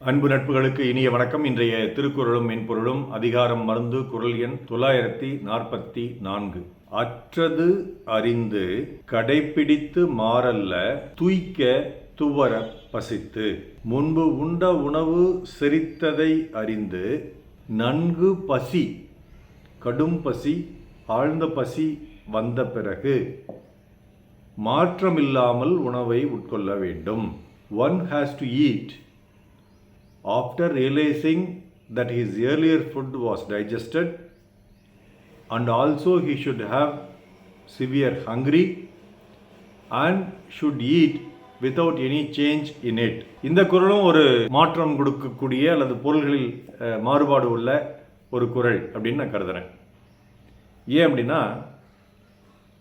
அன்பு நட்புகளுக்கு இனிய வணக்கம். இன்றைய திருக்குறளும் மென்பொருளும் அதிகாரம் மருந்து குறள் எண் 944. அற்றது அறிந்து கடைப்பிடித்து மாறல்ல துய்க்க துவர பசித்து. முன்பு உண்ட உணவு செரித்ததை அறிந்து நன்கு பசி, கடும் பசி, ஆழ்ந்த பசி வந்த பிறகு மாற்றமில்லாமல் உணவை உட்கொள்ள வேண்டும். One has to eat after realizing that his earlier food was digested, and also he should have severe hungry and should eat without any change in it. இந்த குறளும் ஒரு மாற்றம் கொடுக்கக்கூடிய அல்லது பொருள்களில் மாறுபாடு உள்ள ஒரு குறள் அப்படின்னு நான் கருதுறேன். ஏன் அப்படின்னா,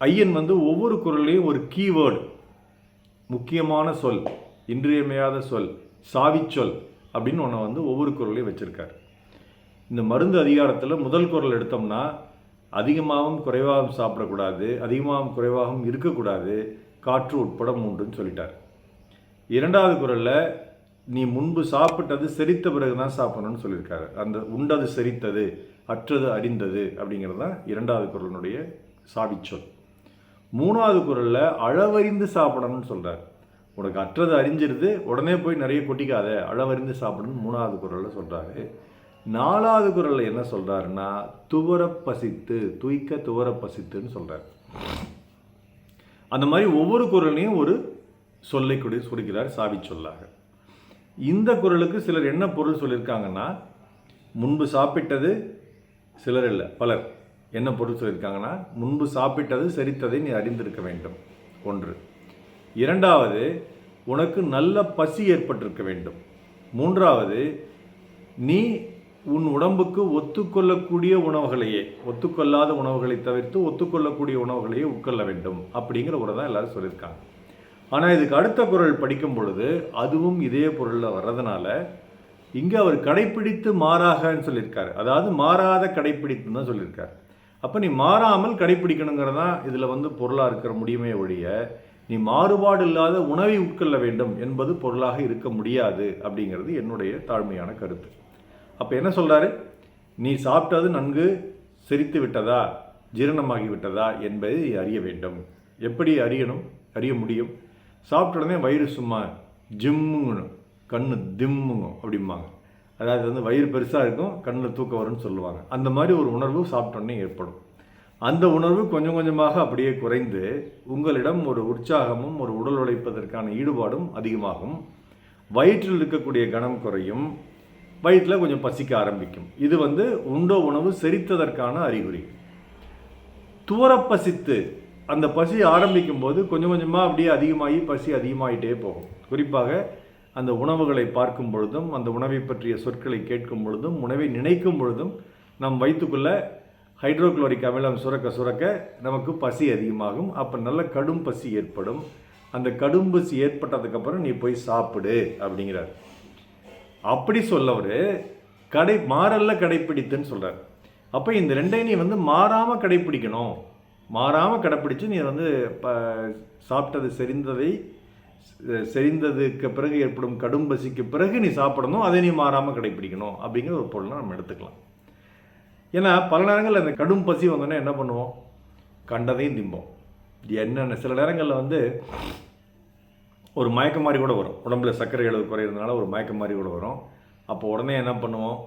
ஐயன் ஒவ்வொரு குறளையும் ஒரு கீவேர்டு, முக்கியமான சொல், இன்றியமையாத சொல், சாவிச்சொல் அப்படின்னு ஒன்று ஒவ்வொரு குறளையும் வச்சுருக்கார். இந்த மருந்து அதிகாரத்தில் முதல் குறள் எடுத்தோம்னா, அதிகமாகவும் குறைவாகவும் சாப்பிடக்கூடாது, அதிகமாகவும் குறைவாகவும் இருக்கக்கூடாது, காற்று உட்பட 3ன்னு சொல்லிட்டார். இரண்டாவது குறளில் நீ முன்பு சாப்பிட்டது செரித்த பிறகு தான் சாப்பிடணும்னு சொல்லியிருக்காரு. அந்த உண்டது செரித்தது, அற்றது அறிந்தது அப்படிங்கிறது தான் இரண்டாவது குறளினுடைய சாவிச்சொல். மூணாவது குறளில் அளவறிந்து சாப்பிடணும்னு சொல்கிறார். உனக்கு அற்றது அறிஞ்சிருது, உடனே போய் நிறைய கொட்டிக்காத, அளவறிந்து சாப்பிடணும்னு மூணாவது குறளில் சொல்கிறாரு. நாலாவது குறளில் என்ன சொல்கிறாருன்னா, துவர பசித்து, துய்க்க துவர பசித்துன்னு சொல்கிறார். அந்த மாதிரி ஒவ்வொரு குறளையும் ஒரு சொல்லை கொடுக்கிறார் சாவி சொல்லாக. இந்த குறளுக்கு சிலர் என்ன பொருள் சொல்லியிருக்காங்கன்னா, முன்பு சாப்பிட்டது, சிலர் இல்லை பலர் என்ன பொருள் சொல்லியிருக்காங்கன்னா, முன்பு சாப்பிட்டது செரித்ததை நீ அறிந்திருக்க வேண்டும் ஒன்று. இரண்டாவது, உனக்கு நல்ல பசி ஏற்பட்டிருக்க வேண்டும். மூன்றாவது, நீ உன் உடம்புக்கு ஒத்துக்கொள்ளக்கூடிய உணவுகளையே, ஒத்துக்கொள்ளாத உணவுகளை தவிர்த்து ஒத்துக்கொள்ளக்கூடிய உணவுகளையே உட்கொள்ள வேண்டும் அப்படிங்கிற ஒரு தான் எல்லாரும் சொல்லியிருக்காங்க. ஆனால் இதுக்கு அடுத்த குறள் படிக்கும் பொழுது அதுவும் இதே பொருளில் வர்றதுனால இங்கே அவர் கடைப்பிடித்து மாறாகன்னு சொல்லியிருக்காரு. அதாவது மாறாத கடைப்பிடித்துன்னு தான் சொல்லியிருக்காரு. அப்போ நீ மாறாமல் கடைப்பிடிக்கணுங்கிறதான் இதில் பொருளாக இருக்கிற முடியுமே ஒழிய, நீ மாறுபாடு இல்லாத உணவை உட்கொள்ள வேண்டும் என்பது பொருளாக இருக்க முடியாது அப்படிங்கிறது என்னுடைய தாழ்மையான கருத்து. அப்போ என்ன சொல்கிறாரு, நீ சாப்பிட்டது நன்கு செரித்து விட்டதா, ஜீரணமாகி விட்டதா என்பதை அறிய வேண்டும். எப்படி அறிய முடியும்? சாப்பிட்ட உடனே வயிறு சும்மா ஜிம்முங்கணும், கண்ணு திம்முங்கும் அப்படிம்பாங்க. அதாவது வயிறு பெருசாக இருக்கும், கண்ணில் தூக்கம் வரும்னு சொல்லுவாங்க. அந்த மாதிரி ஒரு உணர்வு சாப்பிட்டோன்னே ஏற்படும். அந்த உணர்வு கொஞ்சம் கொஞ்சமாக அப்படியே குறைந்து உங்களிடம் ஒரு உற்சாகமும் ஒரு உடல் உழைப்பதற்கான ஈடுபாடும் அதிகமாகும். வயிற்றில் இருக்கக்கூடிய கனம் குறையும், வயிற்றில் கொஞ்சம் பசிக்க ஆரம்பிக்கும். இது உண்ட உணவு செரித்ததற்கான அறிகுறி. துவர பசித்து, அந்த பசி ஆரம்பிக்கும் போது கொஞ்சம் கொஞ்சமாக அப்படியே அதிகமாகி பசி அதிகமாகிட்டே போகும். குறிப்பாக அந்த உணவுகளை பார்க்கும் பொழுதும், அந்த உணவை பற்றிய சொற்களை கேட்கும் பொழுதும், உணவை நினைக்கும் பொழுதும் நம் வயிற்றுக்குள்ளே ஹைட்ரோக்ளோரிக் அமிலம் சுரக்க நமக்கு பசி அதிகமாகும். அப்போ நல்ல கடும் பசி ஏற்படும். அந்த கடும் பசி ஏற்பட்டதுக்கப்புறம் நீ போய் சாப்பிடு அப்படிங்கிறார். அப்படி சொல்லவர் மாறல்ல கடைப்பிடித்துன்னு சொல்கிறார். அப்போ இந்த ரெண்டையும் நீ மாறாமல் கடைப்பிடிக்கணும். மாறாமல் கடைப்பிடிச்சு நீ சாப்பிட்டது செரிந்ததுக்கு பிறகு ஏற்படும் கடும் பசிக்கு பிறகு நீ சாப்பிடணும், அதை நீ மாறாமல் கடைப்பிடிக்கணும் அப்படிங்கிற ஒரு பொருளை நம்ம எடுத்துக்கலாம். ஏன்னா பல நேரங்களில் அந்த கடும் பசி வந்தோடனே என்ன பண்ணுவோம், கண்டதையும் திம்போம். என்னென்ன சில நேரங்களில் ஒரு மயக்கம் மாதிரி கூட வரும், உடம்புல சர்க்கரை அளவு குறையிறதுனால ஒரு மயக்கம் மாதிரி கூட வரும். அப்போ உடனே என்ன பண்ணுவோம்,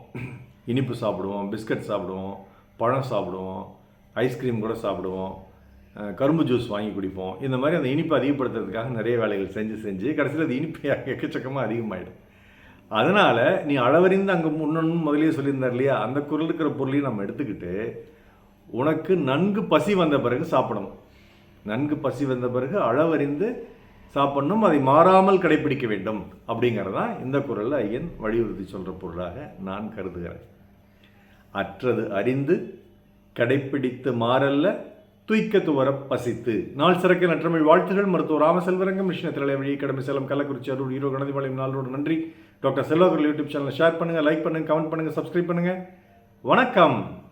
இனிப்பு சாப்பிடுவோம், பிஸ்கட் சாப்பிடுவோம், பழம் சாப்பிடுவோம், ஐஸ்கிரீம் கூட சாப்பிடுவோம், கரும்பு ஜூஸ் வாங்கி குடிப்போம். இந்த மாதிரி அந்த இனிப்பை அதிகப்படுத்துறதுக்காக நிறைய வேலைகள் செஞ்சு கடைசியில் அது இனிப்பு எக்கச்சக்கமாக அதிகமாகிடும். அதனால் நீ அளவறிந்து அங்கே முதலே சொல்லியிருந்தார் இல்லையா, அந்த குறள் இருக்கிற பொருளையும் நம்ம எடுத்துக்கிட்டு உனக்கு நன்கு பசி வந்த பிறகு சாப்பிடணும். நன்கு பசி வந்த பிறகு அளவறிந்து சாப்பிடணும், அதை மாறாமல் கடைப்பிடிக்க வேண்டும் அப்படிங்கிறதான் இந்த குறளில் ஐயன் வலியுறுத்தி சொல்கிற பொருளாக நான் கருதுகிறேன். அற்றது அறிந்து கடைப்பிடித்து மாறல்ல துய்க்க துவர பசித்து. நாள் சிறக்க நற்றமிழ் வாழ்த்துகள். மருத்துவர் ராமசெல்வரங்கம், மிஷின திரளை வழி கடமை சேலம், கள்ளக்குறிச்சி, அரூர், ஈரோடு, கணதிபாளையம் 4 நன்றி. டாக்டர் செல்வாக்கர் யூடியூப் சேனலை ஷேர் பண்ணுங்கள், லைக் பண்ணுங்கள், கமெண்ட் பண்ணுங்கள், சப்ஸ்கிரைப் பண்ணுங்கள். வணக்கம்.